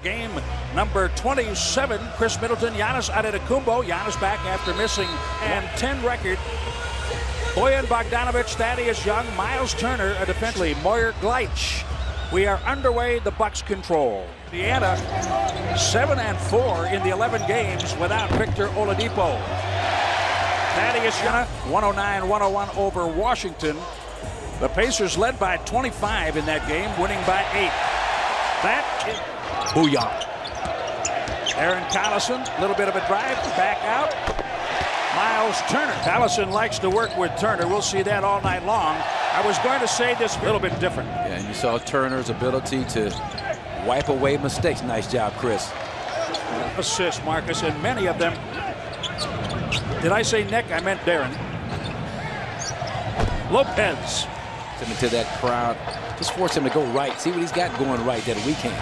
Game number 27, Chris Middleton, Giannis Antetokounmpo. Giannis back after missing and 10 record. Bojan Bogdanovic, Thaddeus Young, Miles Turner, a defensively, Moyer Gleich. We are underway, the Bucks control. Indiana 7-4 in the 11 games without Victor Oladipo. Thaddeus Young 109-101 over Washington. The Pacers led by 25 in that game, winning by 8. That is booyah. Aaron Collison, a little bit of a drive, back out. Miles Turner. Collison likes to work with Turner. We'll see that all night long. I was going to say this a little bit different. Yeah, and you saw Turner's ability to wipe away mistakes. Nice job, Chris. Assists, Marcus, and many of them. Did I say Nick? I meant Darren. Lopez. Into that crowd. Just force him to go right. See what he's got going right that we can't.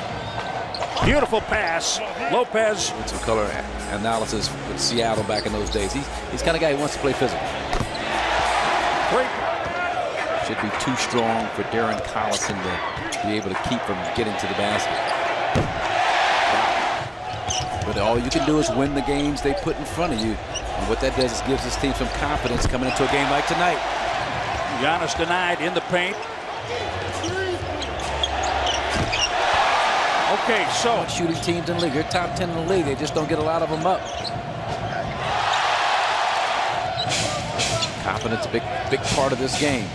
Beautiful pass. Lopez. With some color analysis with Seattle back in those days. He's the kind of guy who wants to play physical. Should be too strong for Darren Collison to be able to keep from getting to the basket. But all you can do is win the games they put in front of you. And what that does is gives this team some confidence coming into a game like tonight. Giannis denied in the paint. Okay, so shooting teams in the league. They're top 10 in the league. They just don't get a lot of them up. Confidence, a big part of this game.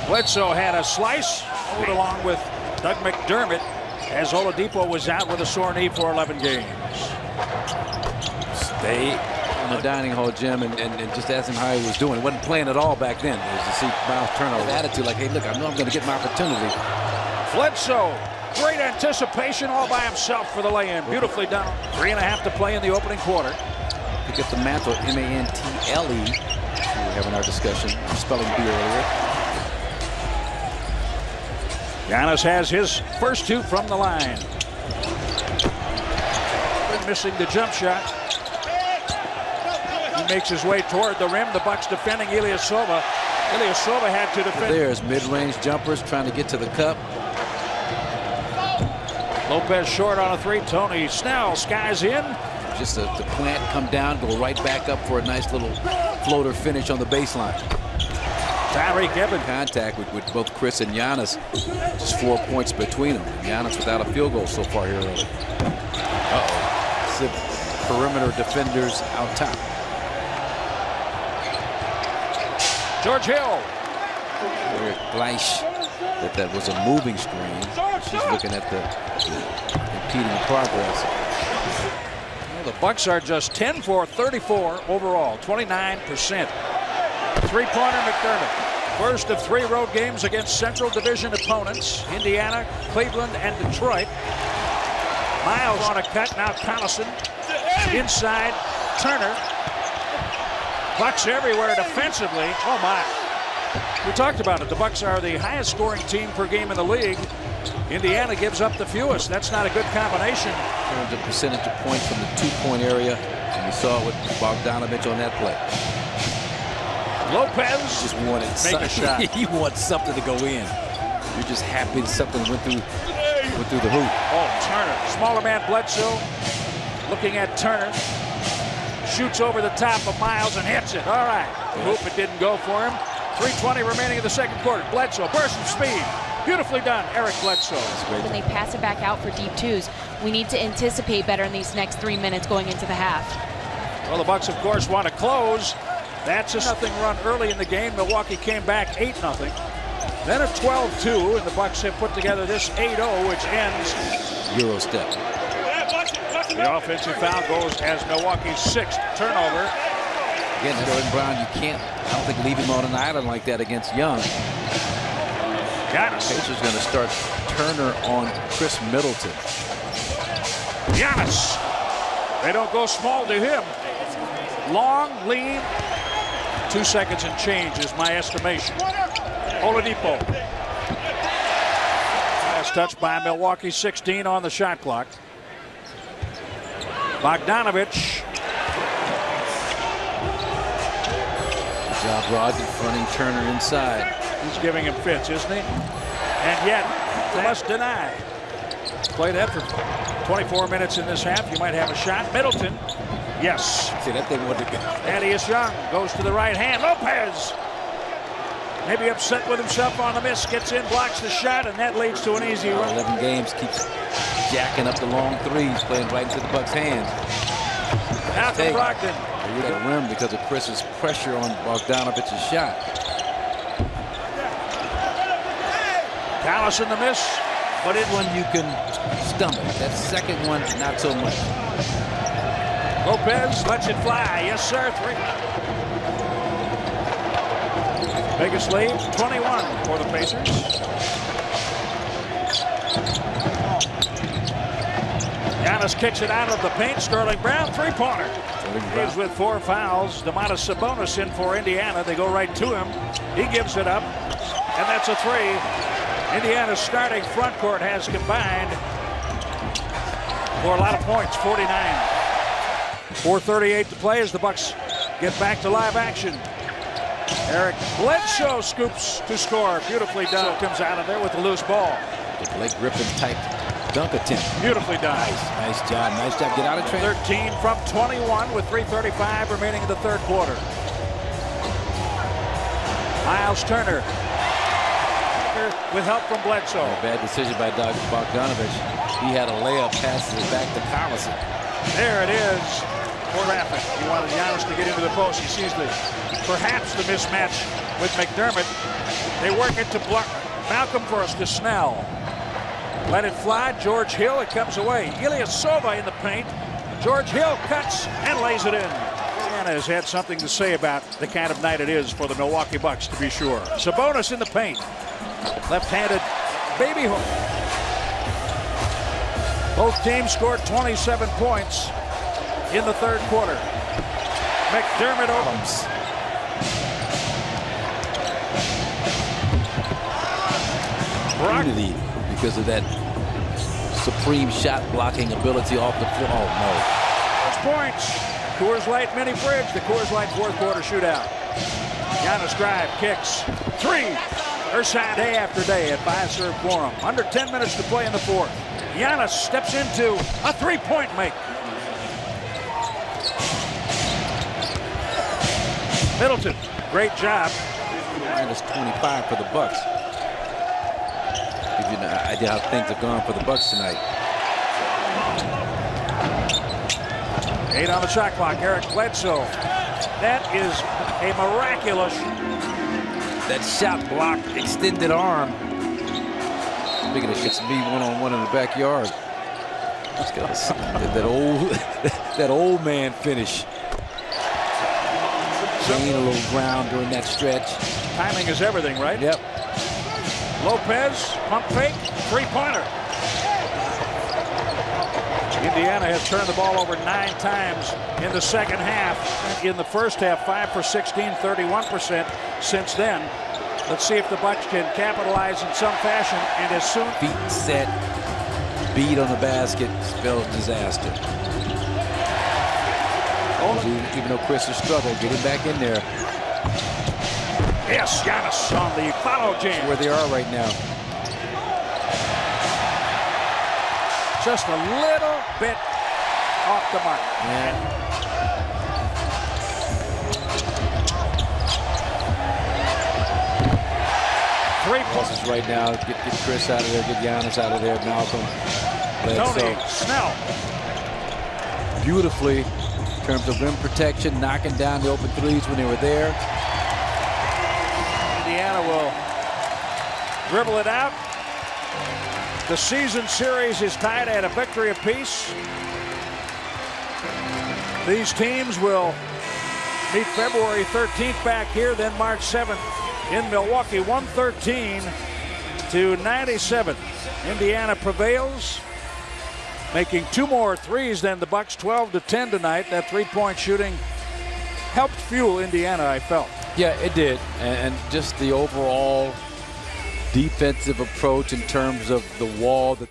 Bledsoe had a slice along with Doug McDermott as Oladipo was out with a sore knee for 11 games. Stay in the dining hall, Jim, and just ask him how he was doing. He wasn't playing at all back then. As you see Miles Turner with attitude like, hey, look, I know I'm going to get my opportunity. Bledsoe, great anticipation all by himself for the lay-in. Beautifully done. 3.5 to play in the opening quarter. Pick up the mantle, M-A-N-T-L-E. We were having our discussion, spelling bee earlier. Giannis has his first two from the line. Missing the jump shot. He makes his way toward the rim. The Bucks defending Ilyasova. Ilyasova had to defend. There's mid-range jumpers trying to get to the cup. Lopez short on a three. Tony Snell skies in. Just the plant, come down, go right back up for a nice little floater finish on the baseline. Tyreek Evans. Contact with both Chris and Giannis. Just 4 points between them. Giannis without a field goal so far here early. Perimeter defenders out top. George Hill. Gleich. That was a moving screen. She's looking at the impeding progress. Well, the Bucks are just 10 for 34 overall, 29%. Three-pointer McDermott. First of 3 road games against Central Division opponents, Indiana, Cleveland, and Detroit. Miles on a cut, now Collison. Inside, Turner. Bucks everywhere defensively. Oh my. We talked about it. The Bucks are the highest scoring team per game in the league. Indiana gives up the fewest. That's not a good combination. The percentage of points from the 2-point area, and we saw it with Bogdanovic on that play. Lopez just wanted make a shot. He wants something to go in. You're just happy something went through the hoop. Oh, Turner, smaller man Bledsoe, looking at Turner, shoots over the top of Miles and hits it. All right, hoop, it didn't go for him. 3:20 remaining in the second quarter. Bledsoe, burst of speed. Beautifully done, Eric Bledsoe. When they pass it back out for deep twos, we need to anticipate better in these next 3 minutes going into the half. Well, the Bucks, of course, want to close. That's a nothing run early in the game. Milwaukee came back 8-0. Then a 12-2, and the Bucks have put together this 8-0, which ends Euro step. The offensive foul goes as Milwaukee's 6th turnover. Again, Sterling Brown, you can't, I don't think, leave him on an island like that against Young. Giannis. Pacers going to start Turner on Chris Middleton. Giannis. They don't go small to him. Long, lean. 2 seconds and change is my estimation. Oladipo. Last touch by Milwaukee, 16 on the shot clock. Bogdanovic. Good job, Rod, confronting Turner inside. He's giving him fits, isn't he? And yet, they must deny. Play that for 24 minutes in this half. You might have a shot. Middleton. Yes. See, that thing wasn't good. Thaddeus Young goes to the right hand. Lopez. Maybe upset with himself on the miss. Gets in, blocks the shot, and that leads to an easy run. 11 games, keeps jacking up the long threes, playing right into the Bucks' hands. Out to Brogdon. They got rim because of Chris's pressure on Bogdanovic's shot. Dallas in the miss, but it One you can stomach. That second one, not so much. Lopez lets it fly. Yes, sir. 3. Biggest lead, 21 for the Pacers. Giannis kicks it out of the paint. Sterling Brown, 3-pointer. He's with 4 fouls. Domantas Sabonis in for Indiana. They go right to him. He gives it up, and that's a 3. Indiana's starting front court has combined for a lot of points, 49. 4:38 to play as the Bucks get back to live action. Eric Bledsoe scoops to score. Beautifully done. Comes out of there with a loose ball. The Blake Griffin type dunk attempt. Beautifully done. Nice job. Nice job. Get out of traffic. 13 from 21 with 3:35 remaining in the third quarter. Miles Turner with help from Bledsoe. A bad decision by Bogdanovich. He had a layup, passes it back to Collison. There it is. For traffic. He wanted Giannis to get into the post. He sees perhaps the mismatch with McDermott. They work it to block Malcolm first to Snell. Let it fly. George Hill. It comes away. Ilyasova in the paint. George Hill cuts and lays it in. Indiana has had something to say about the kind of night it is for the Milwaukee Bucks, to be sure. Sabonis in the paint. Left-handed baby hook. Both teams scored 27 points in the third quarter. McDermott opens. Unity because of that supreme shot blocking ability off the floor. Oh no. First points. Coors Light Mini Fridge, the Coors Light fourth quarter shootout. Giannis drive, kicks, 3. Ersan day after day at Fiserv Forum. Under 10 minutes to play in the fourth. Giannis steps into a 3-point make. Middleton, great job. Minus 25 for the Bucks. Give you an idea how things have gone for the Bucks tonight. 8 on the shot clock. Eric Bledsoe. That is a miraculous. That shot block, extended arm. Speaking of shit, me one-on-one in the backyard. Let's go. that old man finish. Gain a little ground during that stretch. Timing is everything, right? Yep. Lopez, pump fake, 3-pointer. Indiana has turned the ball over 9 times in the second half. In the first half, 5 for 16, 31% since then. Let's see if the Bucks can capitalize in some fashion, and as soon feet set, beat on the basket, spells disaster. Even though Chris has struggled, get him back in there. Yes, Giannis on the follow jam. That's where they are right now. Just a little bit off the mark. Yeah. Three passes right now. Get Chris out of there. Get Giannis out of there. Malcolm. Tony Snell. Beautifully in terms of rim protection, knocking down the open threes when they were there. Indiana will dribble it out. The season series is tied at a victory apiece. These teams will meet February 13th back here, then March 7th in Milwaukee. 113-97. Indiana prevails, making 2 more threes than the Bucks. 12-10 tonight. That 3-point shooting helped fuel Indiana, I felt. Yeah, it did, and just the overall defensive approach in terms of the wall that